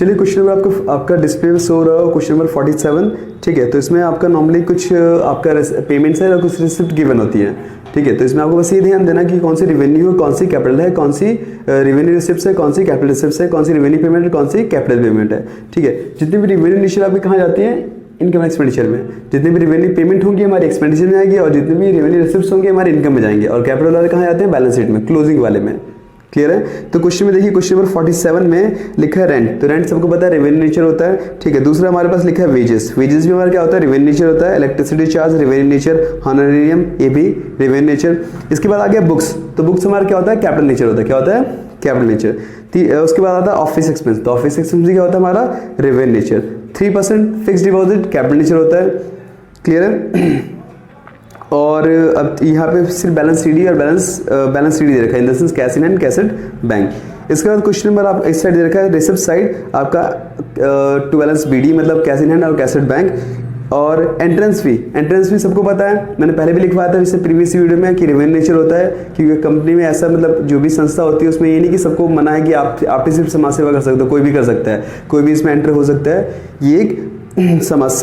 चलिए question number आपका display में शो रहा हो, क्वेश्चन नंबर 47, ठीक है। तो इसमें आपका नॉर्मली कुछ आपका पेमेंट्स है और कुछ रिसिप्ट गिवन होती है, ठीक है। तो इसमें आपको बस ये ध्यान देना कि कौन सी रेवेन्यू है, कौन सी कैपिटल है, कौन सी रेवेन्यू रिसिप्ट है, कौन सी कैपिटल रिसिप्ट है, कौन सी रेवेन्यू पेमेंट है, कौन सी कैपिटल पेमेंट है, ठीक है। जितनी भी रेवेन्यू इनिशियल आपकी कहाँ जाती है, इनकम एक्सपेंडिचर में। जितनी भी रेवेन्यू पेमेंट होंगी हमारी एक्सपेंडिचर में आएगी, और जितने भी रेवेन्यू रिसिप्ट्स होंगे हमारे इनकम में जाएंगे, और कैपिटल वाले कहाँ जाते हैं, बैलेंस शीट में, क्लोजिंग वाले में। क्लियर है। तो क्वेश्चन में देखिए, क्वेश्चन नंबर 47 में लिखा है रेंट। तो रेंट सबको पता है रेवेन्यू नेचर होता है, ठीक है। दूसरा हमारे पास लिखा है वेजेस। वेजेस भी हमारा क्या होता है, रेवेन्यू नेचर होता है। इलेक्ट्रिसिटी चार्ज रेवेन्यू नेचर, हॉनरेरियम ये भी रेवेन्यू नेचर। इसके बाद आ गया बुक्स। तो बुक्स हमारा क्या होता है, कैपिटल नेचर होता है। क्या होता है, कैपिटल नेचर। उसके बाद आता है ऑफिस एक्सपेंस। तो ऑफिस एक्सपेंस क्या होता है हमारा, revenue nature. 3% fix deposit capital nature होता है। क्लियर है। और अब यहाँ पे सिर्फ बैलेंस सीडी और बैलेंस सीडी दे रखा है, इन the sense cash in hand, cash at bank. इसके बाद क्वेश्चन नंबर आप इस साइड दे रखा है रिसिप्ट साइड आपका टू बैलेंस बीडी मतलब कैश इन हैंड और कैश एट बैंक। और एंट्रेंस फी सबको पता है, मैंने पहले भी लिखवाया था इससे प्रीवियस वीडियो में कि रेवेन्यू नेचर होता है, क्योंकि कंपनी में ऐसा मतलब जो भी संस्था होती है उसमें ये नहीं कि सबको मना है कि आप ही सिर्फ समाज सेवा कर सकते हो, कोई भी कर सकता है, कोई भी इसमें एंटर हो सकता है। ये एक सोशल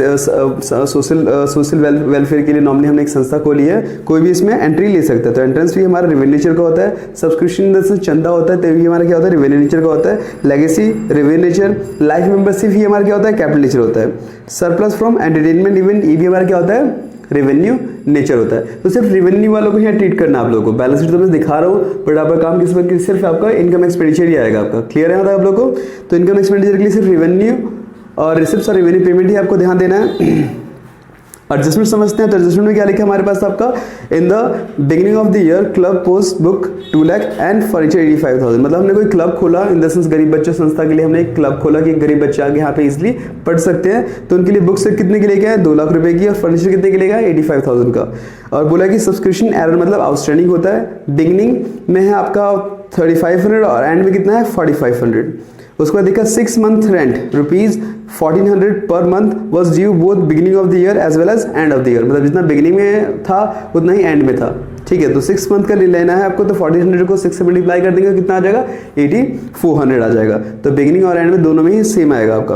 वेलफेयर के लिए नॉर्मली हमने एक संस्था खोली है, कोई भी इसमें एंट्री ले सकता है। तो एंट्रेंस फी हमारा रेवेन्यू नेचर का होता है। सब्सक्रिप्शन से चंदा होता है, तो भी हमारा क्या होता है, रेवेन्यू नेचर का होता है। Legacy revenue nature. Life membership ही हमारा क्या होता है, कैपिटल नेचर होता है। सरप्लस फ्रॉम एंटरटेनमेंट इवेंट ये भी हमारा क्या होता है, रेवेन्यू नेचर होता है। तो सिर्फ रेवेन्यू वालों को यहाँ ट्रीट करना आप लोगों को। बैलेंस शीट तो मैं दिखा रहा हूँ, बट आपका काम किस वक्त सिर्फ आपका इनकम एक्सपेंडिचर ही आएगा आपका। क्लियर है आप लोगों को। तो इनकम एक्सपेंडिचर के लिए सिर्फ रेवेन्यू और रिसिप्ट्स और रेवेन्यू पेमेंट ही आपको ध्यान देना है। एडजस्टमेंट समझते हैं। तो एडजस्टमेंट में क्या लिखा है हमारे पास आपका, in the beginning of the year club post book 2 lakh and furniture 85,000। मतलब हमने कोई क्लब खोला, इन द सेंस गरीब बच्चों संस्था के लिए हमने एक क्लब खोला कि गरीब बच्चे आगे यहाँ पे इजिली पढ़ सकते हैं। तो उनके लिए बुक्स कितने के लिए गया है, 2 लाख रुपए की, और फर्नीचर कितने के लिए गया, 85,000 का। और बोला कि सब्सक्रिप्शन एरर मतलब आउटस्टैंडिंग होता है। बिगिनिंग में है आपका 3500 और एंड में कितना है 4500। उसके बाद देखा 6 month rent ₹1400 per month was due both beginning of the year as well as end of the year. मतलब जितना बिगिनिंग में था उतना ही एंड में था, ठीक है। तो 6 मंथ का लेना है आपको, तो 1400 को 6 से मल्टीप्लाई कर देंगे, कितना आ जाएगा, 8400 आ जाएगा। तो बिगिनिंग और एंड में दोनों में ही सेम आएगा आपका।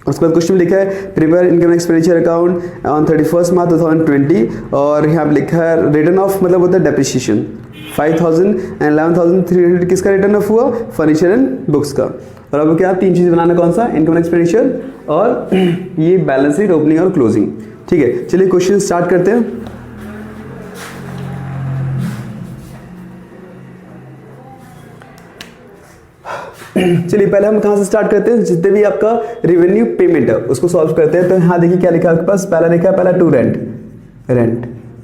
उसके बाद क्वेश्चन लिखा है prepare income expenditure account on 31 मार्च 2020। और यहाँ पे लिखा है रिटर्न ऑफ मतलब होता है डेप्रिसिएशन 5,000 एंड 11,300 किसका रिटर्न ऑफ हुआ, फर्नीचर एंड बुक्स का। और अब क्या 3 चीज़ बनाना, कौन सा, इनकम एक्सपेंडिचर और ये बैलेंस शीट ओपनिंग और क्लोजिंग, ठीक है। चलिए क्वेश्चन स्टार्ट करते हैं। चलिए पहले हम कहां से स्टार्ट करते हैं, जितने भी आपका रेवेन्यू पेमेंट है उसको सॉल्व करते हैं। तो यहाँ देखिए क्या लिखा है आपके पास, पहला लिखा है पहला टू रेंट।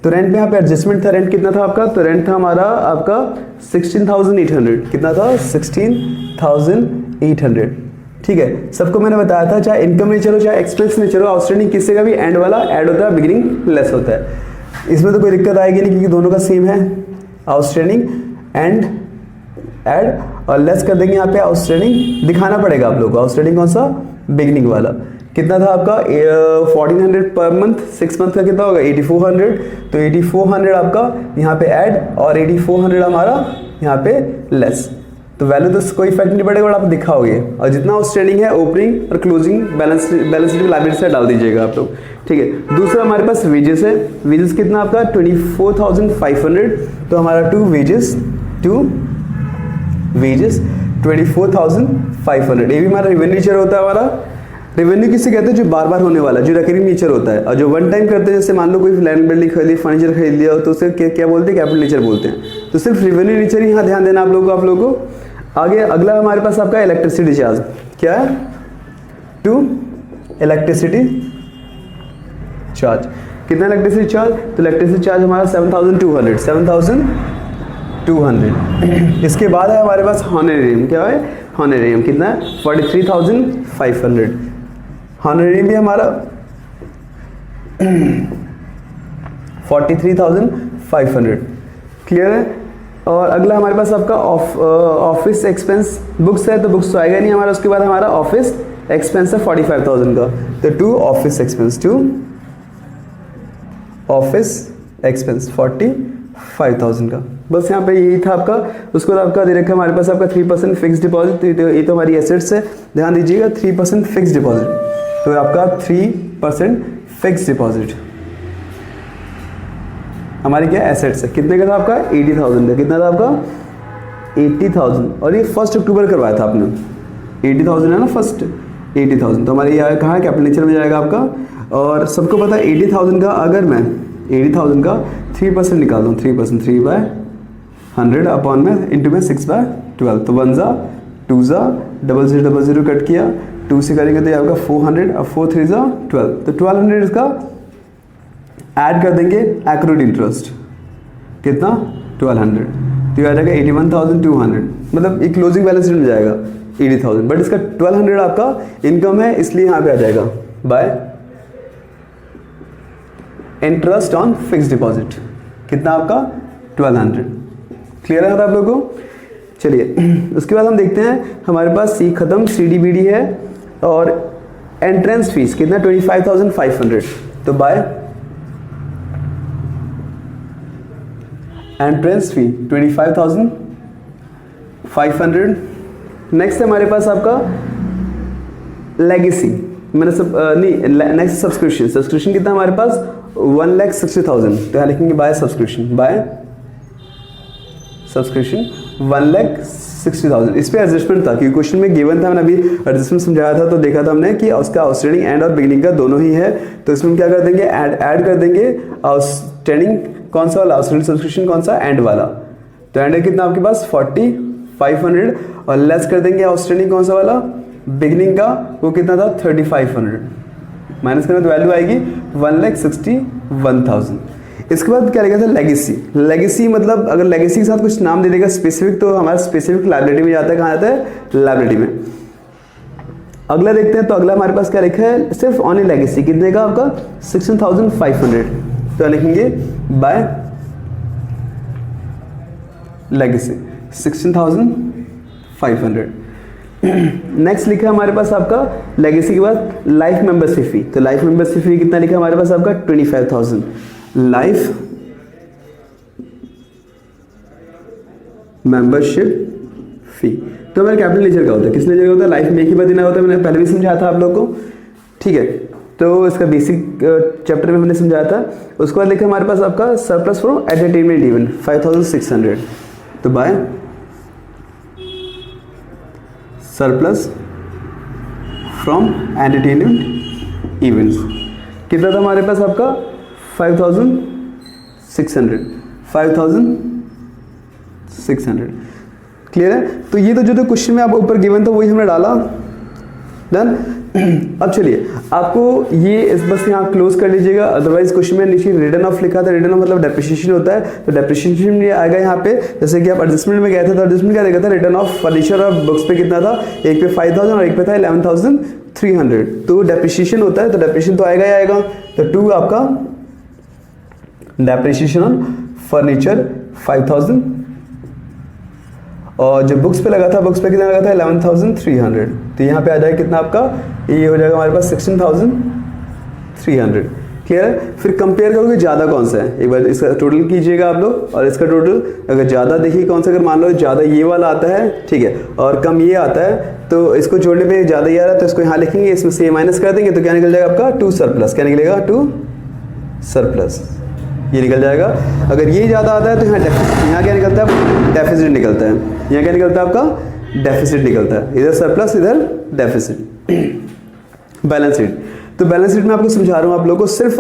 तो रेंट में यहाँ पे एडजस्टमेंट था, रेंट कितना था आपका, तो रेंट था हमारा आपका 16,800। कितना था, 16,800, ठीक है। सबको मैंने बताया था चाहे इनकम नेचर हो चाहे एक्सपेंस नेचर हो, आउटस्टैंडिंग किससे का भी एंड वाला ऐड होता है, बिगिनिंग लेस होता है। इसमें तो कोई दिक्कत आएगी नहीं क्योंकि दोनों का सेम है, आउटस्टैंडिंग एंड ऐड, और लेस कर देंगे यहाँ पे आउटस्टैंडिंग दिखाना पड़ेगा आप लोगों को। आउटस्टैंडिंग कौन सा, बिगिनिंग वाला। कितना था आपका 1400 पर मंथ, 6 मंथ का कितना होगा 8400। तो 8400 आपका यहाँ पे ऐड और 8400 हमारा यहाँ पे लेस। तो वैल्यू तो कोई इफेक्ट नहीं पड़ेगा, आप दिखाओगे। और जितना आउटस्टैंडिंग है ओपनिंग और क्लोजिंग बैलेंस शीट लायबिलिटी से डाल दीजिएगा आप लोग, ठीक है। दूसरा हमारे पास वेजेस है। वेजेस कितना आपका 24,500। तो हमारा टू वेजेस 24,500। ये भी हमारा रेवेन्यू नेचर होता है। हमारा रेवेन्यू किसे कहते हैं, जो बार बार होने वाला, जो रिकरिंग नेचर होता है। और जो वन टाइम करते हैं, जैसे मान लो कोई लैंड बिल्डिंग खरीदी, फर्नीचर खरीद लिया, तो उसे क्या बोलते हैं, कैपिटल नेचर बोलते हैं। तो सिर्फ रेवेन्यू नेचर ही यहाँ ध्यान देना आप लोगों को। आगे अगला हमारे पास आपका इलेक्ट्रिसिटी चार्ज क्या है, टू इलेक्ट्रिसिटी चार्ज। कितना इलेक्ट्रिसिटी चार्ज, तो इलेक्ट्रिसिटी चार्ज हमारा 7,200। इसके बाद है हमारे पास हॉनरेरियम। क्या है, हॉनरेरियम कितना है 43,500। हॉनरेरियम भी हमारा 43,500। क्लियर है। और अगला हमारे पास आपका ऑफिस एक्सपेंस बुक्स है। तो बुक्स तो आएगा नहीं हमारा। उसके बाद हमारा ऑफिस एक्सपेंस है 45,000 का। तो टू ऑफिस एक्सपेंस 45,000 का। बस यहाँ पे यही था आपका। उसके बाद आपका दे रखा है हमारे पास आपका 3% फिक्स डिपॉजिट, तो ये तो हमारी एसेट्स है, ध्यान दीजिएगा 3% फिक्स डिपॉजिट, तो आपका 3% फिक्स डिपॉजिट हमारी क्या एसेट्स है। कितने का था आपका 80,000 का, कितना था आपका 80,000, और ये 1 अक्टूबर करवाया था आपने, 80,000 है ना फर्स्ट 80,000, तो हमारे यहाँ कहाँ कैपिटल नेचर में जाएगा आपका। और सबको पता है 80,000 का, अगर मैं 80,000 का 3% निकाल दूँ, 3% 3/100 अपॉन में इंटू में 6/12, तो 1 जा 2 जा 0000 कट किया, 2 से करेंगे तो ये आपका 400, अब 4 3 जा 12, तो 1200 इसका ऐड कर देंगे एक्रूड इंटरेस्ट, कितना 1200, तो ये आ जाएगा 81,200, मतलब एक क्लोजिंग बैलेंस शीट में जाएगा 80,000, बट इसका 1200 आपका इनकम है, इसलिए यहाँ पे आ जाएगा bye interest on fix deposit, कितना आपका 1200। क्लियर है आप लोगों को। चलिए उसके बाद हम देखते हैं हमारे पास सी खत्म, CDBD है, और एंट्रेंस फीस कितना 25,500, तो बाय एंट्रेंस फी 25,500। नेक्स्ट है हमारे पास आपका लेगेसी, मैंने सब नहीं, नेक्स्ट सब्सक्रिप्शन कितना हमारे पास 1,60,000, तो यहाँ लिखेंगे बाय सब्सक्रिप्शन 1,60,000। इस पे एडजस्टमेंट था क्योंकि क्वेश्चन में गिवन था, मैंने अभी एडजस्टमेंट समझाया था, तो देखा था हमने कि उसका आउटस्टैंडिंग एंड और बिगिनिंग का दोनों ही है, तो इसमें हम क्या कर देंगे ऐड कर देंगे आउटस्टैंडिंग कौन सा वाला, आउटस्टैंडिंग सब्सक्रिप्शन कौन सा एंड वाला, तो एंड कितना आपके पास 40,500, और लेस कर देंगे आउटस्टैंडिंग कौन सा वाला बिगिनिंग का, वो कितना था 3,500, माइनस करना तो वैल्यू आएगी 1,61,000। इसके बाद क्या लिखा था लेगेसी मतलब अगर लेगेसी के साथ कुछ नाम दे देगा स्पेसिफिक, तो हमारा स्पेसिफिक लायबिलिटी में जाता है, कहाँ जाता है लायबिलिटी में। अगला देखते हैं, तो अगला हमारे पास क्या लिखा है सिर्फ ऑनली लेगेसी, कितने का आपका 16,500, तो लिखेंगे बाय लेगेसी 16,500। नेक्स्ट लिखा है हमारे पास आपका लेगेसी के बाद लाइफ मेंबरशिप फी, तो लाइफ मेंबरशिप फी कितना लिखा है हमारे पास आपका 25,000 लाइफ मेंबरशिप फी। तो हमारे कैपिटल लेजर का होता है, किस लेजर का होता है, लाइफ में एक ही बार देना होता है, मैंने पहले भी समझाया था आप लोगों को, ठीक है, तो इसका बेसिक चैप्टर में हमने समझाया था। उसके बाद लिखा हमारे पास आपका सरप्लस फ्रॉम एंटरटेनमेंट इवेंट 5,600, तो by surplus from entertainment events कितना था हमारे पास आपका 5,600। क्लियर है। तो ये तो जो क्वेश्चन में आपको ऊपर गिवन था वही हमने डाला, डन। अब चलिए आपको ये इस बस यहाँ क्लोज कर लीजिएगा, अदरवाइज क्वेश्चन में नीचे रिटर्न ऑफ लिखा था, रिटर्न ऑफ मतलब डेप्रिसिएशन होता है, तो डेप्रिसिएशन ये आएगा यहाँ पे, जैसे कि आप एडजस्टमेंट में गए थे तो एडजस्टमेंट क्या देखा था, रिटर्न ऑफ फर्नीचर और बुक्स पे कितना था, एक पे 5,000 और एक पे था 11,300, तो डेप्रिसिएशन होता है, तो डेप्रिसिएशन तो आएगा ही आएगा, तो 2 आपका डेप्रिसिएशन ऑन फर्नीचर 5,000, और जो बुक्स पे लगा था, बुक्स पे कितना लगा था 11,300, तो यहाँ पे आ जाएगा कितना आपका, ये हो जाएगा हमारे पास 16,300। क्लियर है। फिर कंपेयर करोगे ज़्यादा कौन सा है, एक बार इसका टोटल कीजिएगा आप लोग, और इसका टोटल अगर ज़्यादा देखिए कौन सा, अगर मान लो ज़्यादा ये वाला आता है, ठीक है, और कम ये आता है, तो इसको जोड़ने पे ज़्यादा ये आ रहा है, तो इसको यहाँ लिखेंगे, इसमें से माइनस कर देंगे, तो क्या निकल जाएगा आपका 2 सरप्लस, क्या निकलेगा 2 सरप्लस, ये निकल जाएगा। अगर ये ज़्यादा आता है तो यहाँ क्या निकलता है, डेफिसिट निकलता है, यहाँ क्या निकलता है आपका डेफिसिट निकलता है, इधर सरप्लस इधर डेफिसिट। बैलेंस शीट, तो बैलेंस शीट में आपको समझा रहा हूँ आप लोगों को, सिर्फ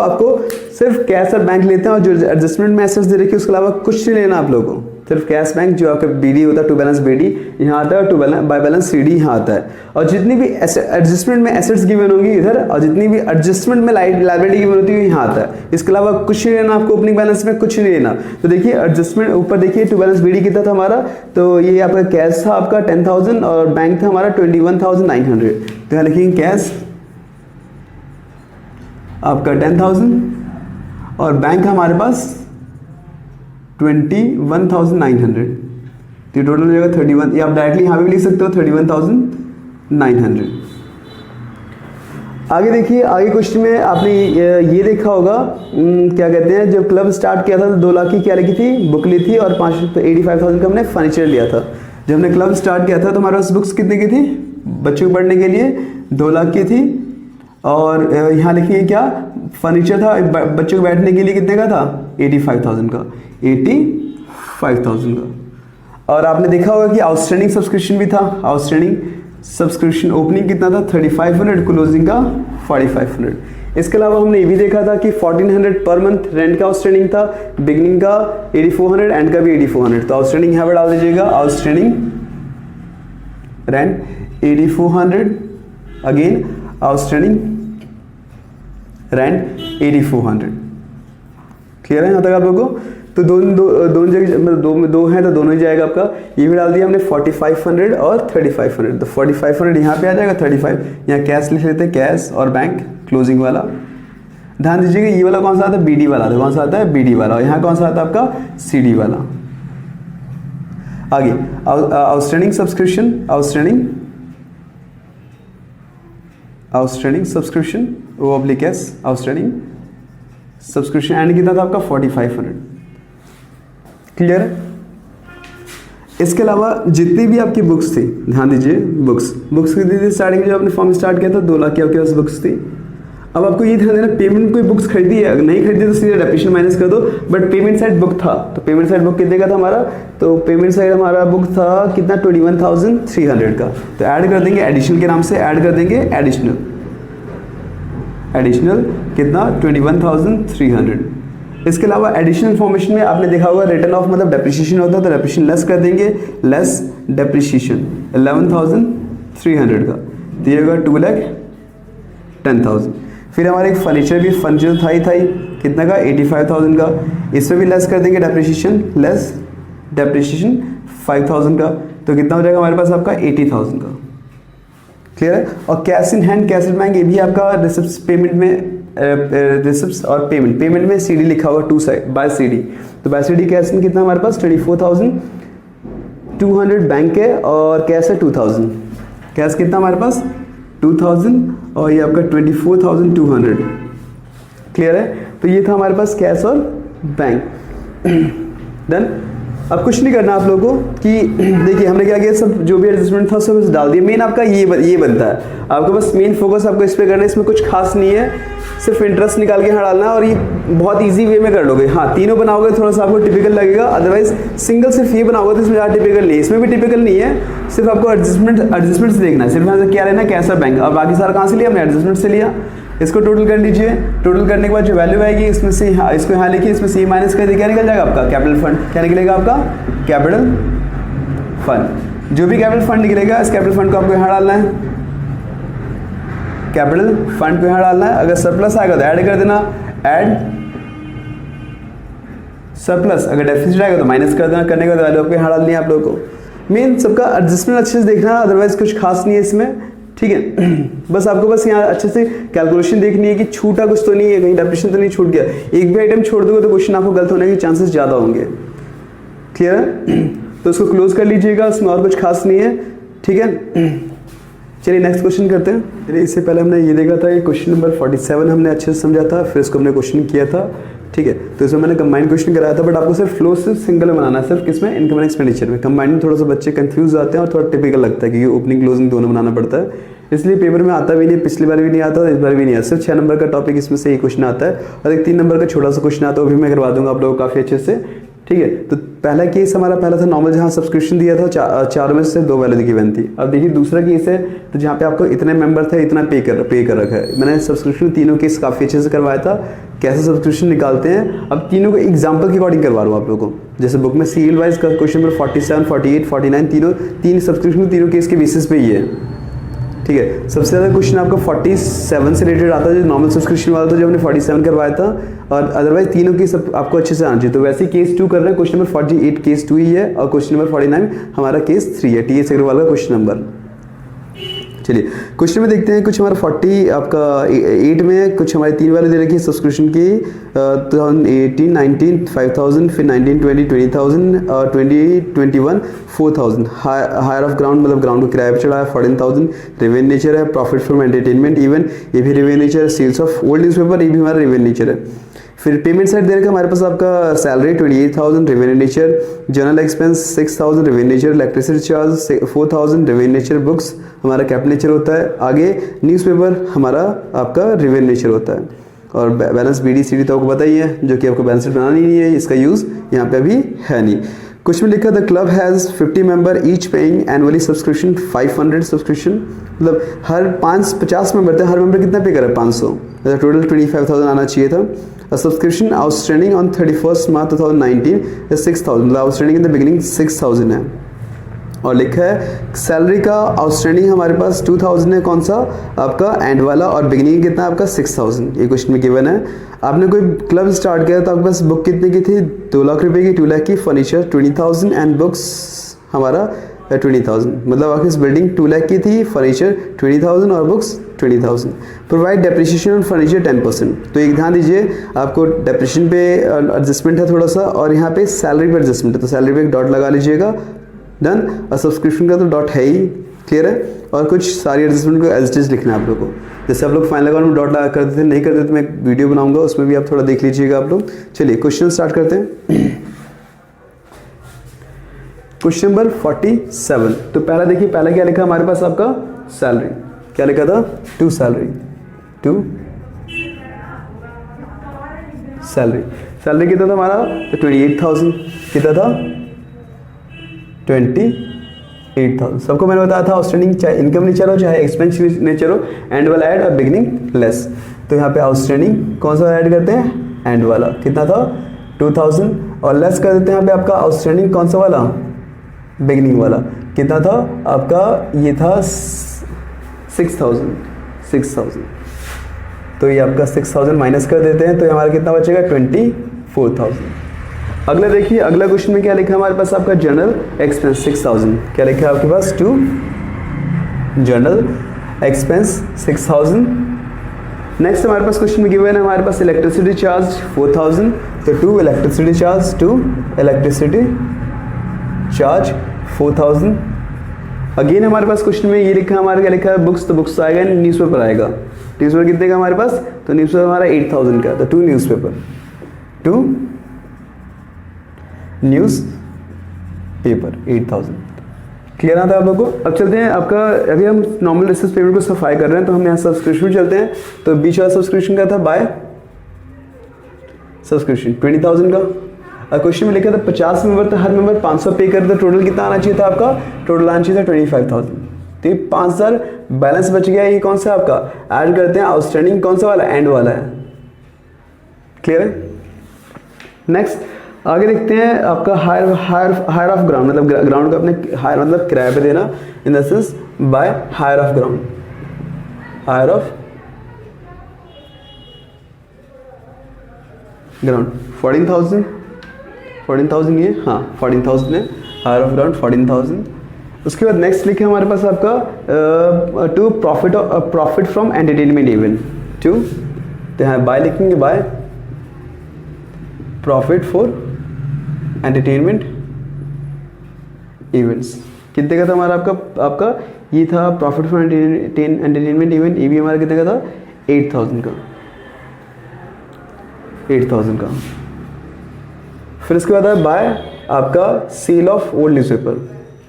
कैश और बैंक लेते हैं, और जो एडजस्टमेंट में एसेट्स दे रखी है उसके अलावा कुछ नहीं लेना आप लोगों को, सिर्फ कैश बैंक जो आपका BD होता है, टू बैलेंस BD यहाँ आता है, और टू बाय बैलेंस CD यहाँ आता है, और जितनी भी एडजस्टमेंट में एसेट्स गिवन होंगी इधर, और जितनी भी एडजस्टमेंट में लायबिलिटी गिवन होती है यहाँ आता है, इसके अलावा कुछ नहीं लेना आपको, ओपनिंग बैलेंस में कुछ नहीं लेना। तो देखिए एडजस्टमेंट ऊपर देखिए, टू बैलेंस BD कितना था हमारा, तो ये आपका कैश था आपका 10,000, और बैंक था हमारा 21,900, तो यहाँ लिखिए कैश आपका 10,000 और बैंक हमारे पास 21,900, तो टोटल हो जाएगा 31, ये आप डायरेक्टली यहाँ पे भी लिख सकते हो 31,900। आगे देखिए, आगे क्वेश्चन में आपने ये देखा होगा, क्या कहते हैं, जब क्लब स्टार्ट किया था तो 2 लाख की क्या लिखी थी, बुक ली थी, और 85,000 का हमने फर्नीचर लिया था। जब हमने क्लब स्टार्ट किया था तो हमारे पास बुक्स कितने की थी, बच्चों को पढ़ने के लिए 2 लाख की थी, और यहाँ लिखिए क्या, फर्नीचर था बच्चों को बैठने के लिए कितने का था, 85,000 का, 85,000 का। और आपने देखा होगा कि आउटस्टैंडिंग सब्सक्रिप्शन भी था, आउटस्टैंडिंग सब्सक्रिप्शन ओपनिंग कितना था 3500, क्लोजिंग का 4500। इसके अलावा हमने ये भी देखा था कि 1400 पर मंथ रेंट का आउटस्टैंडिंग था, बिगनिंग का 8400, एंड का भी 8400। तो आउटस्टैंडिंग यहाँ पर डाल दीजिएगा, outstanding rent 8400, again outstanding rent 8400। Clear है यहाँ तक आप लोगों को? तो दोनों जगह मतलब दो है तो दोनों ही जाएगा आपका। ये भी डाल दिया हमने 4500 और 3500। तो 4500 यहाँ पे आ जाएगा, 35 यहाँ कैश लिख लेते हैं, कैश और बैंक क्लोजिंग वाला। ध्यान दीजिएगा ये वाला कौन सा आता है, बीडी वाला। तो कौन सा आता है, बीडी वाला। और यहाँ कौन सा आता है आपका, सीडी वाला। आगे आउटस्टैंडिंग सब्सक्रिप्शन, आउटस्टैंडिंग सब्सक्रिप्शन वो oblique cash outstanding subscription, and कितना था आपका 4500। क्लियर है? इसके अलावा जितनी भी आपकी बुक्स थी, ध्यान दीजिए, बुक्स कितनी थी स्टार्टिंग में जब आपने फॉर्म स्टार्ट किया था, 2 लाख की आपके पास बुक्स थी। अब आपको ये ध्यान देना, पेमेंट कोई बुक्स खरीदी है, अगर नहीं खरीदी तो सीधे डेप्रिसिएशन माइनस कर दो, बट पेमेंट साइड बुक था, तो पेमेंट साइड बुक कितने का था हमारा, तो पेमेंट साइड हमारा बुक था कितना 21,300 का। तो ऐड कर देंगे एडिशनल के नाम से, ऐड कर देंगे एडिशनल कितना 21,300। इसके अलावा एडिशनल इन्फॉर्मेशन में आपने देखा होगा रिटर्न ऑफ मतलब डेप्रिसिएशन होता है, तो डेप्रिसिएशन लेस कर देंगे, लेस डेप्रिसिएशन 11,300 का, तो ये होगा 2,10,000। फिर हमारे एक फर्नीचर भी, फर्नीचर था ही कितना का 85,000 का, इसमें भी लेस कर देंगे डेप्रिसिएशन, लेस डेप्रिसिएशन 5,000 का, तो कितना हो जाएगा हमारे पास आपका 80,000 का। क्लियर है? और cash in hand, cash in bank, ये भी आपका रिसिप्ट्स पेमेंट में, रिसिप्ट्स और पेमेंट में सीडी लिखा होगा, 2 साइड बाय सीडी। तो बाय सीडी कैश में कितना हमारे पास 24,200 बैंक है, और कैश है 2000। कैश कितना हमारे पास 2000, और ये आपका 24,200। क्लियर है? तो ये था हमारे पास कैश और बैंक। डन। अब कुछ नहीं करना आप लोगों को कि देखिए हमने क्या किया, सब जो भी एडजस्टमेंट था सब डाल दिया। मेन आपका ये बनता है, आपको बस मेन फोकस आपको इस पे करना है, इसमें कुछ खास नहीं है, सिर्फ इंटरेस्ट निकाल के यहाँ डालना है, और ये बहुत इजी वे में कर लोगे। हाँ, तीनों बनाओगे थोड़ा सा आपको टिपिकल लगेगा, अदरवाइज सिंगल सिर्फ ये बनाओगे तो इसमें ज़्यादा टिपिकल नहीं है, इसमें भी टिपिकल नहीं है, सिर्फ आपको एडजस्टमेंट्स देखना है, सिर्फ यहाँ से क्या लेना है, कैसा बैंक, और बाकी सारा कहाँ से लिया हमने, एडजस्टमेंट से लिया। इसको टोटल कर लीजिए, टोटल करने के बाद जो वैल्यू आएगी इसमें से इसको यहाँ लिखिए, इसमें से माइनस कर दिए, क्या निकल जाएगा आपका कैपिटल फंड। क्या निकलेगा आपका कैपिटल फंड। जो भी कैपिटल फंड निकलेगा इस कैपिटल फंड को आपको यहाँ डालना है, कैपिटल फंड को यहाँ डालना है। अगर सरप्लस आएगा तो ऐड कर देना, ऐड सरप्लस, अगर डेफिसिट आएगा तो माइनस कर देना, करने के बाद वैल्यू आपको यहाँ डालनी है आप लोगों को। मेन सबका एडजस्टमेंट अच्छे से देखना, अदरवाइज कुछ खास नहीं है इसमें, ठीक है। बस आपको बस यहाँ अच्छे से कैलकुलेशन देखनी है कि छूटा कुछ तो नहीं है, कहीं डेप्रिसिएशन तो नहीं छूट गया। एक भी आइटम छोड़ दोगे तो क्वेश्चन आपको गलत होने के चांसेस ज़्यादा होंगे। क्लियर है? तो उसको क्लोज कर लीजिएगा, उसमें और कुछ खास नहीं है, ठीक है। चलिए नेक्स्ट क्वेश्चन करते हैं। चलिए इससे पहले हमने ये देखा था कि क्वेश्चन नंबर 47 हमने अच्छे से समझा था, फिर इसको हमने क्वेश्चन किया था, ठीक है। तो इसमें मैंने कंबाइंड क्वेश्चन कराया था, बट आपको सिर्फ फ्लो से सिंगल में बनाना है, सिर्फ किसमें, इनकम एंड एक्सपेंडिचर में। कंबाइंड में थोड़ा सा बच्चे कंफ्यूज आते हैं और थोड़ा टिपिकल लगता है क्योंकि ओपनिंग क्लोजिंग दोनों बनाना पड़ता है, इसलिए पेपर में आता भी नहीं, पिछली बार भी नहीं आता, इस बार भी नहीं आता। सिर्फ 6 नंबर का टॉपिक इसमें से एक क्वेश्चन आता है, और एक 3 नंबर का छोटा सा क्वेश्चन आता है, वो भी मैं करवा दूंगा आप लोगों को काफ़ी अच्छे से, ठीक है। तो पहला केस हमारा पहला था नॉर्मल, जहाँ सब्सक्रिप्शन दिया था, चारों में से 2 वैल्यू गिवन थी। अब देखिए दूसरा केस है, तो जहाँ पे आपको इतने मेंबर थे, इतना पे कर रखा है। मैंने सब्सक्रिप्शन तीनों केस काफ़ी अच्छे से करवाया था, कैसे सब्सक्रिप्शन निकालते हैं। अब तीनों को एग्जाम्पल के अकॉर्डिंग करवा रहा हूँ आप लोगों को, जैसे बुक में सीरियल वाइज का क्वेश्चन नंबर 47, 48, 49 तीन सब्सक्रिप्शन तीनों केस के बेसिस पे ही है, ठीक है। सबसे ज़्यादा क्वेश्चन आपका 47 से रिलेटेड आता है, जो नॉर्मल सब्सक्रिप्शन वाला था, जो हमने 47 करवाया था, और अदरवाइज तीनों केस सब आपको अच्छे से आना चाहिए। तो वैसे ही केस 2 कर रहे हैं, क्वेश्चन नंबर 48 केस 2 ही है, और क्वेश्चन नंबर 49 हमारा केस 3 है, TS अग्रवाल का क्वेश्चन नंबर, चलिए क्वेश्चन में देखते हैं, कुछ हमारा 40 आपका 8 में कुछ हमारी 3 वैल्यू दे रखी है सब्सक्रिप्शन की 2018, 19, 5000, फिर 19, 20, 20,000 और 2021 4000। हायर ऑफ ग्राउंड मतलब ग्राउंड को किराए पर चढ़ा है 14,000। रेवेन्यू नेचर है प्रॉफिट फ्रॉम एंटरटेनमेंट इवन, ये भी रेवेन्यू नेचर है। सेल्स ऑफ ओल्ड न्यूज़पेपर, ये भी हमारा रेवेन्यू नेचर है। फिर पेमेंट साइड दे रखा हमारे पास आपका salary 28,000 revenue nature, general expense 6,000 revenue nature, electricity charge 4,000 revenue nature, books हमारा कैपिटल नेचर होता है। आगे न्यूज़पेपर हमारा आपका रेवेन्यू नेचर होता है। और बैलेंस BD CD तो आपको पता ही है, जो कि आपको बैलेंस शीट बनानी नहीं है, इसका यूज़ यहाँ पे अभी है नहीं। कुछ में लिखा the club has 50 member each paying annually subscription 500 subscription, मतलब हर 50 मेंबर थे, हर मेंबर कितना पे करे 500, टोटल 25,000 आना चाहिए था। Subscription outstanding on 31 March 2019 is 6,000, मतलब आउटस्टैंडिंग इन द बिगिनिंग 6,000 है। और लिखा है सैलरी का आउटस्टैंडिंग हमारे पास 2,000 है, कौन सा आपका एंड वाला, और बिगिनिंग कितना आपका 6,000, ये क्वेश्चन में गिवन है। आपने कोई क्लब स्टार्ट किया तो आपके पास बुक कितने की थी 2 लाख रुपए की, 2 लाख की, फर्नीचर 20,000 एंड बुक्स हमारा 20,000, मतलब आपकी इस बिल्डिंग 2 लाख की थी, फर्नीचर 20,000 और books 20,000। Provide depreciation on furniture 10%, तो एक ध्यान दीजिए आपको डेप्रिसिएशन पे एडजस्टमेंट है थोड़ा सा, और यहाँ पे सैलरी पे एडजस्टमेंट है, तो सैलरी पे एक डॉट लगा लीजिएगा, डन। और सब्सक्रिप्शन का तो डॉट है ही, क्लियर है। और कुछ सारी एडजस्टमेंट को एज इट इज लिखना है आप लोगों को, जैसे आप लोग फाइनल अकाउंट में डॉट लगा करते थे, नहीं करते तो मैं एक वीडियो बनाऊंगा, उसमें भी आप थोड़ा देख लीजिएगा आप लोग। चलिए क्वेश्चन स्टार्ट करते हैं। क्वेश्चन नंबर 47, तो पहला देखिए, पहला क्या लिखा हमारे पास आपका सैलरी, क्या लिखा था to salary, to salary, salary कितना था हमारा 28,000, कितना था 28,000। सबको मैंने बताया था आउटस्टैंडिंग चाहे इनकम नेचर हो चाहे एक्सपेंस नेचर हो, एंड वाला ऐड और बिगिनिंग लेस। तो यहाँ पे आउटस्टैंडिंग कौन सा ऐड करते हैं, एंड वाला, कितना था 2,000, और लेस कर देते हैं यहाँ पे आपका आउटस्टैंडिंग कौन सा वाला, बिगिनिंग वाला, कितना था आपका, ये था 6,000। तो ये आपका 6,000 माइनस कर देते हैं, तो ये हमारा कितना बचेगा 24,000। अगला देखिए, अगला क्वेश्चन में क्या लिखा है हमारे पास आपका जनरल एक्सपेंस 6,000, क्या लिखा है आपके पास टू जनरल एक्सपेंस 6,000। नेक्स्ट हमारे पास क्वेश्चन में गिवन है हमारे पास इलेक्ट्रिसिटी चार्ज 4,000, तो to electricity charge, to electricity charge 4,000। Again हमारे पास क्वेश्चन में ये लिखा है हमारे, क्या लिखा है बुक्स, तो बुक्स आएगा न्यूज़पेपर आएगा, न्यूज़पेपर कितने का हमारे पास, तो न्यूज़पेपर हमारा 8,000 का, तो to newspaper, to news paper 8,000। Clear आता है आप लोगों को। अब चलते हैं आपका, अभी हम नॉर्मल रिसर्च पेमेंट को सफाई कर रहे हैं, तो हम यहाँ सब्सक्रिप्शन चलते हैं। तो बीच वाला सब्सक्रिप्शन का था बाय सब्सक्रिप्शन 20,000 का। क्वेश्चन में लिखा था 50 मेंबर, तो हर मेंबर 500 पे कर, तो टोटल कितना आना चाहिए था आपका, टोटल आना चाहिए था 25,000। तो ये 5,000 बैलेंस बच गया, ये कौन सा आपका ऐड करते हैं, आउटस्टैंडिंग कौन सा वाला, एंड वाला है, क्लियर है। नेक्स्ट आगे देखते हैं आपका हायर ऑफ ग्राउंड, मतलब ग्राउंड का अपने हायर मतलब किराए पे देना, in the sense by hire of ground, hire of ground 14,000 ये, हाँ 14,000 है, हायर ऑफ ग्राउंड 14,000। उसके बाद नेक्स्ट लिखे हमारे पास आपका to profit from entertainment event, to, तो यहाँ बाय लिखेंगे, by profit for entertainment events, कितने का था हमारा आपका ये था प्रॉफिट फॉर एंटरटेनमेंट इवेंट, ये भी हमारा कितने का था 8,000 का, 8,000 का। फिर इसके बाद है बाय आपका sale of old newspaper,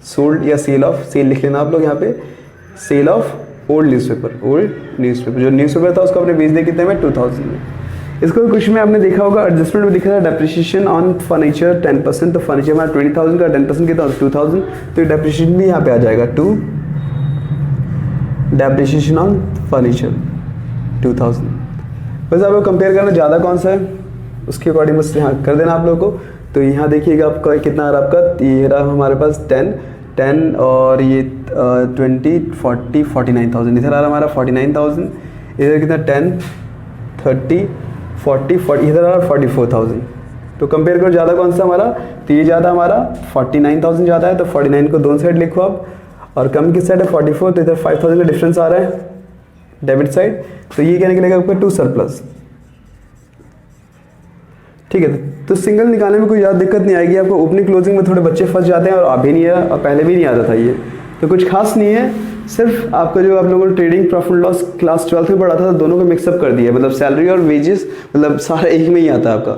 sold या सेल ऑफ, सेल लिख लेना आप लोग यहाँ पे, सेल ऑफ ओल्ड न्यूज़पेपर, जो न्यूज़पेपर था उसको आपने बेच दिया कितने में 2,000 में। इसको क्वेश्चन में आपने देखा होगा एडजस्टमेंट में लिखा था डेप्रिसिएशन ऑन फर्नीचर 10%, तो फर्नीचर हमारा 20,000 का 10% कितना 2,000, तो डेप्रिसिएशन भी यहाँ पे आ जाएगा, टू डेप्रिसिएशन ऑन फर्नीचर 2,000। बस आपको कंपेयर करना ज़्यादा कौन सा है उसके अकॉर्डिंग बस यहाँ कर देना आप लोगों को। तो यहाँ देखिएगा आपका कितना आ रहा है आपका, ये रहा हमारे पास 10 और ये 20 40 49,000, इधर आ रहा हमारा 49,000, इधर कितना 10 30 40 इधर आ रहा 44,000। तो कंपेयर करो ज़्यादा कौन सा हमारा, तो ये ज़्यादा हमारा 49,000 ज़्यादा है, तो 49 को दोनों साइड लिखो आप, और कम किस साइड है 44, तो इधर 5000 का डिफरेंस आ रहा है डेबिट साइड, तो ये क्या निकलेगा आपका 2 सरप्लस। ठीक है, तो सिंगल निकालने में कोई ज़्यादा दिक्कत नहीं आएगी आपको। ओपनिंग क्लोजिंग में थोड़े बच्चे फंस जाते हैं और अभी नहीं है और पहले भी नहीं आता था ये, तो कुछ खास नहीं है। सिर्फ आपका जो आप लोगों ने trading profit loss class 12th में पढ़ा था, दोनों को मिक्सअप कर दिया, मतलब सैलरी और वेजेस मतलब सारा एक में ही आता है आपका।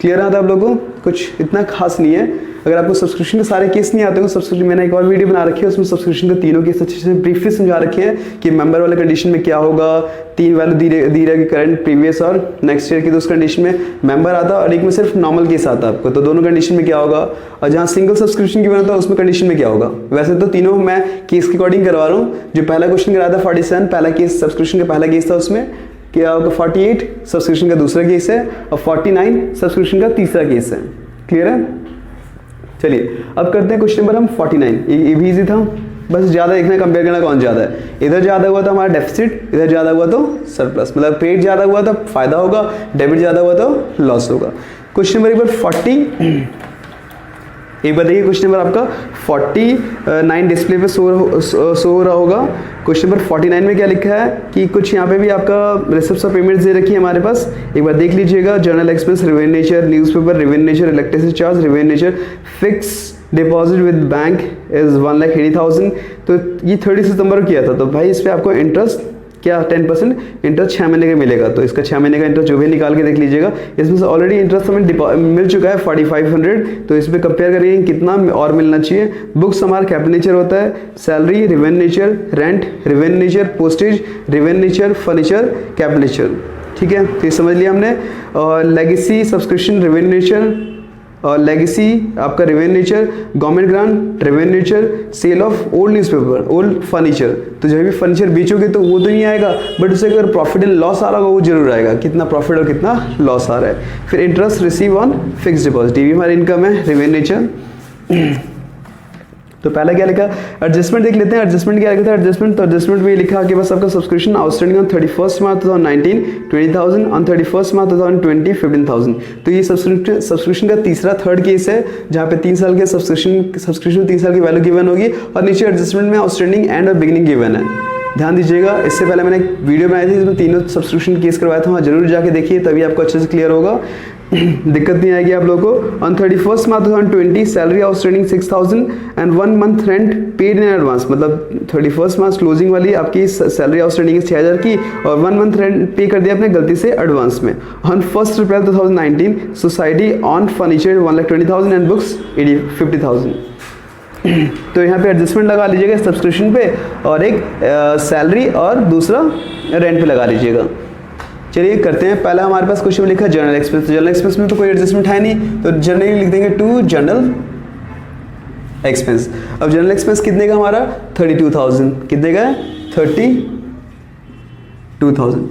क्लियर आता है आप लोगों को, कुछ इतना खास नहीं है। अगर आपको सब्सक्रिप्शन के सारे केस नहीं आते हो, सब्सक्रिप्शन मैंने एक और वीडियो बना रखी है, उसमें सब्सक्रिप्शन के तीनों केस अच्छे से ब्रीफली समझा रखे हैं कि मेंबर वाले कंडीशन में क्या होगा, 3 वैल्यू दी रहेगी करंट, प्रीवियस और नेक्स्ट ईयर की। तो उस कंडीशन में मेंबर आता है और एक में सिर्फ नॉर्मल केस आता है आपको, तो दोनों कंडीशन में क्या होगा। और जहाँ सिंगल सब्सक्रिप्शन की बनता है उसमें कंडीशन में क्या होगा। वैसे तो तीनों मैं केस के अकॉर्डिंग करवा रहा हूँ। जो पहला क्वेश्चन कराया था 47 पहला केस, सब्सक्रिप्शन का पहला केस था, उसमें क्या होगा 48 सब्सक्रिप्शन का दूसरा केस है और 49 सब्सक्रिप्शन का तीसरा केस है। क्लियर है। चलिए अब करते हैं क्वेश्चन नंबर हम 49। ये भी इजी था, बस ज़्यादा देखना कंपेयर करना कौन ज़्यादा है। इधर ज़्यादा हुआ तो हमारा डेफिसिट, इधर ज़्यादा हुआ तो सरप्लस, मतलब पेड ज़्यादा हुआ तो फायदा होगा, डेबिट ज़्यादा हुआ तो लॉस होगा। क्वेश्चन नंबर एक बार 40, एक बार देखिए क्वेश्चन नंबर आपका 49 डिस्प्ले पे शो हो रहा होगा। क्वेश्चन नंबर 49 में क्या लिखा है कि कुछ यहाँ पे भी आपका रिसिप्ट्स और पेमेंट्स दे रखी है हमारे पास, एक बार देख लीजिएगा। Journal expense, revenue nature, newspaper, revenue nature, electricity charge, revenue nature, fix deposit with bank is 1,80,000। तो ये 30 सितंबर को किया था, तो भाई इस पर आपको इंटरेस्ट क्या 10% इंटरेस्ट 6 महीने का मिलेगा। तो इसका 6 महीने का इंटरेस्ट जो भी निकाल के देख लीजिएगा। इसमें से ऑलरेडी इंटरेस्ट हमें मिल चुका है 4500, तो इस पर कंपेयर करेंगे कितना और मिलना चाहिए। बुक्स हमारा कैपिटल नेचर होता है, salary revenue nature, rent revenue nature, postage revenue nature, furniture capital nature. ठीक है, तो ये समझ लिया हमने। और लेगेसी सब्सक्रिप्शन रेवेन्यू नेचर, और लेगेसी आपका revenue nature, government grant revenue nature, sale of old newspaper, old furniture. तो जब भी फर्नीचर बेचोगे तो वो तो नहीं आएगा, बट उससे अगर प्रॉफिट एंड लॉस आ रहा होगा वो जरूर आएगा, कितना प्रॉफिट और कितना लॉस आ रहा है। फिर interest receive on fix deposit, ये भी हमारी इनकम है, रेवेन्यू नेचर। तो पहला क्या लिखा, एडजस्टमेंट देख लेते हैं। एडजस्टमेंट क्या लिखा था एडजस्टमेंट, तो एडजस्टमेंट में लिखा कि बस आपका subscription outstanding on 31 March 2019 20,000, on 31 मार्च 2020 15,000। तो ये सब्सक्रिप्शन का तीसरा थर्ड केस है, जहाँ पे 3 साल के सब्सक्रिप्शन 3 साल की वैल्यू गिवन होगी, और नीचे एडजस्टमेंट में आउटस्टैंडिंग एंड और बिगिनिंग गिवन है। ध्यान दीजिएगा, इससे पहले मैंने एक वीडियो बनाई थी जिसमें तीनों सब्सक्रिप्शन केस करवाया था, वहाँ जरूर जाके देखिए, तभी आपको अच्छे से क्लियर होगा, दिक्कत नहीं आएगी आप लोगों को। On 31 March 2020 salary outstanding 6,000 and 1 month rent paid in advance, मतलब 31 मार्च क्लोजिंग वाली आपकी सैलरी आउटस्टैंडिंग 6,000 की, और 1 मंथ रेंट पे कर दिया आपने गलती से एडवांस में। On 1 April 2019 society on furniture 1,20,000 and books 50,000। तो यहाँ पे एडजस्टमेंट लगा लीजिएगा सब्सक्रिप्शन पे, और एक सैलरी और दूसरा रेंट पे लगा लीजिएगा। चलिए करते हैं। पहला हमारे पास क्वेश्चन में लिखा है जनरल एक्सपेंस। जनरल एक्सपेंस में तो कोई एडजस्टमेंट है नहीं, तो जनरली लिख देंगे टू जनरल एक्सपेंस। अब जनरल एक्सपेंस कितने का हमारा 32,000, कितने का है 32,000।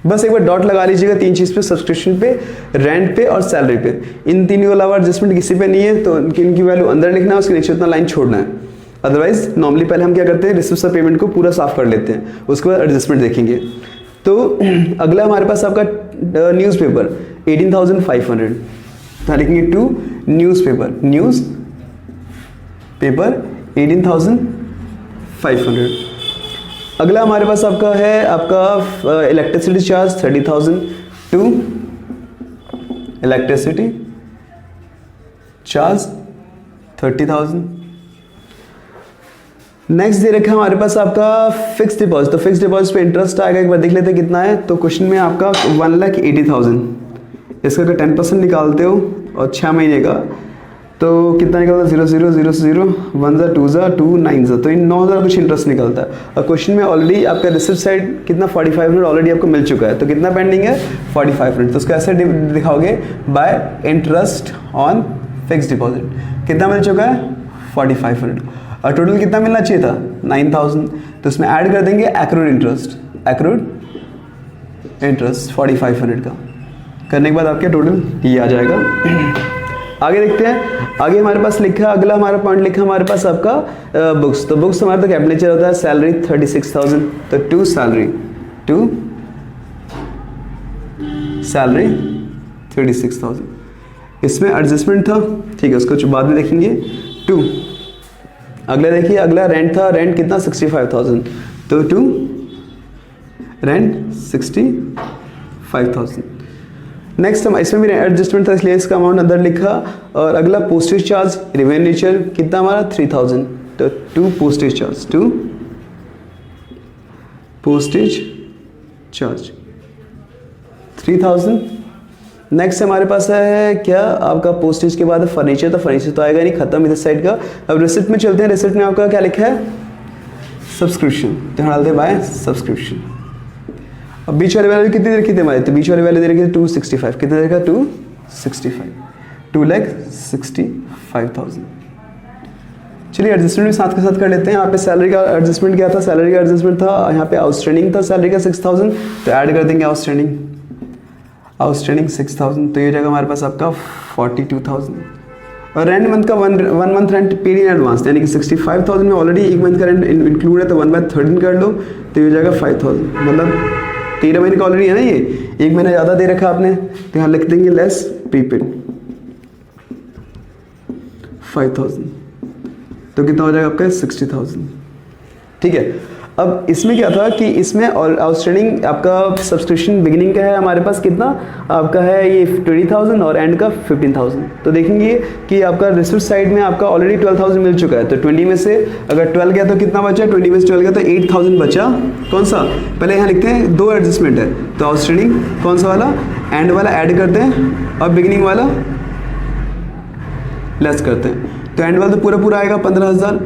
बस एक बार डॉट लगा लीजिएगा 3 चीज़ पे, सब्सक्रिप्शन पे, रेंट पे और सैलरी पे। इन तीनों के अलावा एडजस्टमेंट किसी पे नहीं है, तो इनकी वैल्यू अंदर लिखना है, उसके नीचे उतना लाइन छोड़ना है। अदरवाइज नॉर्मली पहले हम क्या करते हैं, रिसिप्ट और पेमेंट को पूरा साफ कर लेते हैं, उसके बाद एडजस्टमेंट देखेंगे। तो अगला हमारे पास आपका न्यूज़पेपर 18,500, तो लिखेंगे टू न्यूज़पेपर, न्यूज़ पेपर 18,500। अगला हमारे पास आपका है आपका electricity charge 30,000 two electricity charge 30,000। Next दे रखा है हमारे पास आपका फिक्स डिपॉजिट। तो फिक्स डिपॉजिट पे इंटरेस्ट आएगा, एक बार देख लेते हैं कितना है। तो क्वेश्चन में आपका 1,80,000, इसका अगर 10% निकालते हो और 6 महीने का, तो कितना निकलता है 0 0 0 0 1 ज़ा 2 ज़ा 2 9 ज़ा, तो इन 9,000 कुछ इंटरेस्ट निकलता है। और क्वेश्चन में ऑलरेडी आपका रिसिप्ट साइड कितना 4500 ऑलरेडी आपको मिल चुका है, तो कितना पेंडिंग है 4500। तो उसको ऐसे दिखाओगे by interest on fix deposit, कितना मिल चुका है 4500, और टोटल कितना मिलना चाहिए था 9,000। तो उसमें ऐड कर देंगे एक्रूड इंटरेस्ट, एक्रूड इंटरेस्ट 4500 का, करने के बाद आपके टोटल ये आ जाएगा। आगे देखते हैं। आगे हमारे पास लिखा, अगला हमारा पॉइंट लिखा हमारे पास आपका बुक्स। तो बुक्स हमारा तो कैपिटल नेचर होता है, सैलरी 36,000, तो टू सैलरी 36,000। इसमें एडजस्टमेंट था, ठीक है, उसको बाद में देखेंगे। टू अगला देखिए, अगला रेंट था, रेंट कितना 65,000, तो टू रेंट 65,000। नेक्स्ट हम इसमें भी एडजस्टमेंट था इसलिए इसका अमाउंट अंदर लिखा। और अगला पोस्टेज चार्ज रिवेन्यूचर कितना हमारा 3,000, तो to postage charge, to postage charge 3,000। Next हमारे पास है क्या आपका पोस्टेज के बाद फर्नीचर, तो फर्नीचर तो आएगा नहीं, खत्म इधर साइड का। अब रिसिप्ट में चलते हैं, रिसिप्ट में आपका क्या लिखा है सब्सक्रिप्शन, तो डालते हैं बाय सब्सक्रिप्शन। अब बीच वाले वैल्यू कितनी देर की थी हमारी, तो बीच वाले वैल्यू दे रखी है 265, कितने देर का 265, 2,65,000। चलिए एडजस्टमेंट भी साथ के साथ कर लेते हैं। यहाँ पे सैलरी का एडजस्टमेंट क्या था, सैलरी का एडजस्टमेंट था, यहाँ पे आउटस्टैंडिंग था सैलरी का 6,000, तो ऐड कर देंगे आउटस्टैंडिंग 6,000, तो ये जाएगा हमारे पास आपका 42,000। और रेंट मंथ का one month rent paid in advance, यानी कि 65,000 में ऑलरेडी एक मंथ का रेंट इंक्लूड है, तो 1/13 कर लो, तो ये जाएगा 5,000, मतलब 13 महीने का ऑलरेडी है ना, ये एक महीना ज़्यादा दे रखा आपने, तो यहाँ लिख देंगे लेस प्रीपेड 5,000, तो कितना हो जाएगा आपका 60,000। ठीक है, अब इसमें क्या था कि इसमें आउटस्टैंडिंग आपका सब्सक्रिप्शन बिगिनिंग का है हमारे पास कितना आपका है ये 20,000 और एंड का 15,000। तो देखेंगे कि आपका रिसिप्ट साइड में आपका ऑलरेडी 12,000 मिल चुका है, तो 20 में से अगर 12 गया तो कितना बचा, 20 में से 12 गया तो 8,000 बचा। कौन सा, पहले यहाँ लिखते हैं, दो एडजस्टमेंट है, तो आउटस्टैंडिंग कौन सा वाला, एंड वाला ऐड करते हैं और बिगिनिंग वाला लेस करते हैं, तो एंड वाला तो पूरा आएगा 15,000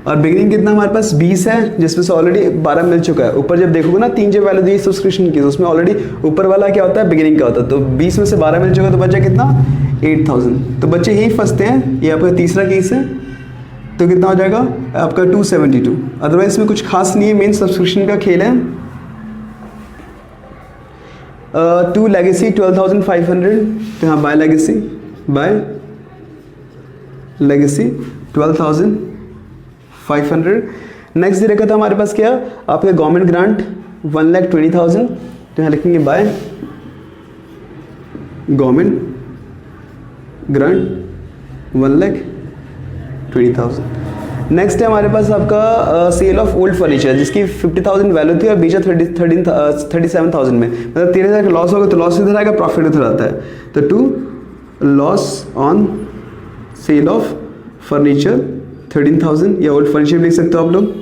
और बिगिनिंग कितना हमारे पास 20 है, जिसमें से ऑलरेडी 12 मिल चुका है। ऊपर जब देखोगे ना 3 जब वैल्यू दी सब्सक्रिप्शन की, तो उसमें ऑलरेडी ऊपर वाला क्या होता है बिगिनिंग का होता है, तो 20 में से 12 मिल चुका, तो बचा कितना 8,000। तो बच्चे यही फंसते हैं, ये आपका तीसरा केस है, तो कितना हो जाएगा आपका 272। अदरवाइज इसमें कुछ खास नहीं है, मेन सब्सक्रिप्शन का खेल है। टू लेगेसी 12,500, तो यहाँ बाय लेगेसी 12,500। नेक्स्ट दे रखा था हमारे पास क्या आपका गवर्नमेंट ग्रांट 1,20,000, तो यहाँ लिखेंगे बाय गवर्नमेंट ग्रांट 1,20,000। नेक्स्ट है हमारे पास आपका सेल ऑफ ओल्ड फर्नीचर, जिसकी 50,000 वैल्यू थी और बेचा 37,000 में, मतलब 13,000 का लॉस होगा, तो लॉस इधर आएगा, प्रॉफिट इधर आता है, तो to loss on sale of furniture 13,000, या ओल्ड फर्नीचर लिख सकते हो आप लोग।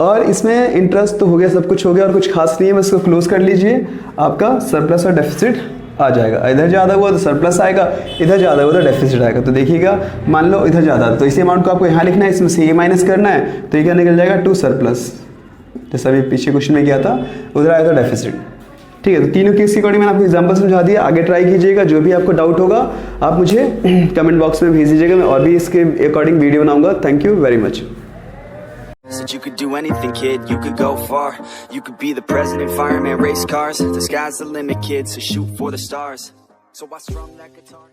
और इसमें इंटरेस्ट तो हो गया, सब कुछ हो गया और कुछ खास नहीं है, बस इसको क्लोज कर लीजिए, आपका सरप्लस और डेफिसिट आ जाएगा। इधर ज़्यादा हुआ तो सरप्लस आएगा, इधर ज़्यादा हुआ तो डेफिसिट आएगा। तो देखिएगा, मान लो इधर ज़्यादा, तो इसी अमाउंट को आपको यहाँ लिखना है, इसमें से ये माइनस करना है, तो ये क्या निकल जाएगा 2 सरप्लस, जैसा अभी पीछे क्वेश्चन में किया था, उधर आया था डेफिसिट। ठीक है, तो तीनों केस के अकॉर्डिंग मैंने आपको एग्जांपल समझा दिया, आगे ट्राई कीजिएगा। जो भी आपको डाउट होगा आप मुझे कमेंट बॉक्स में भेज दीजिएगा, मैं और भी इसके अकॉर्डिंग वीडियो बनाऊंगा। Thank you very much. Said you could do anything, kid, you could go far. You could be the president, fireman, race cars. The sky's the limit, kid, so shoot for the stars. So I strung that guitar.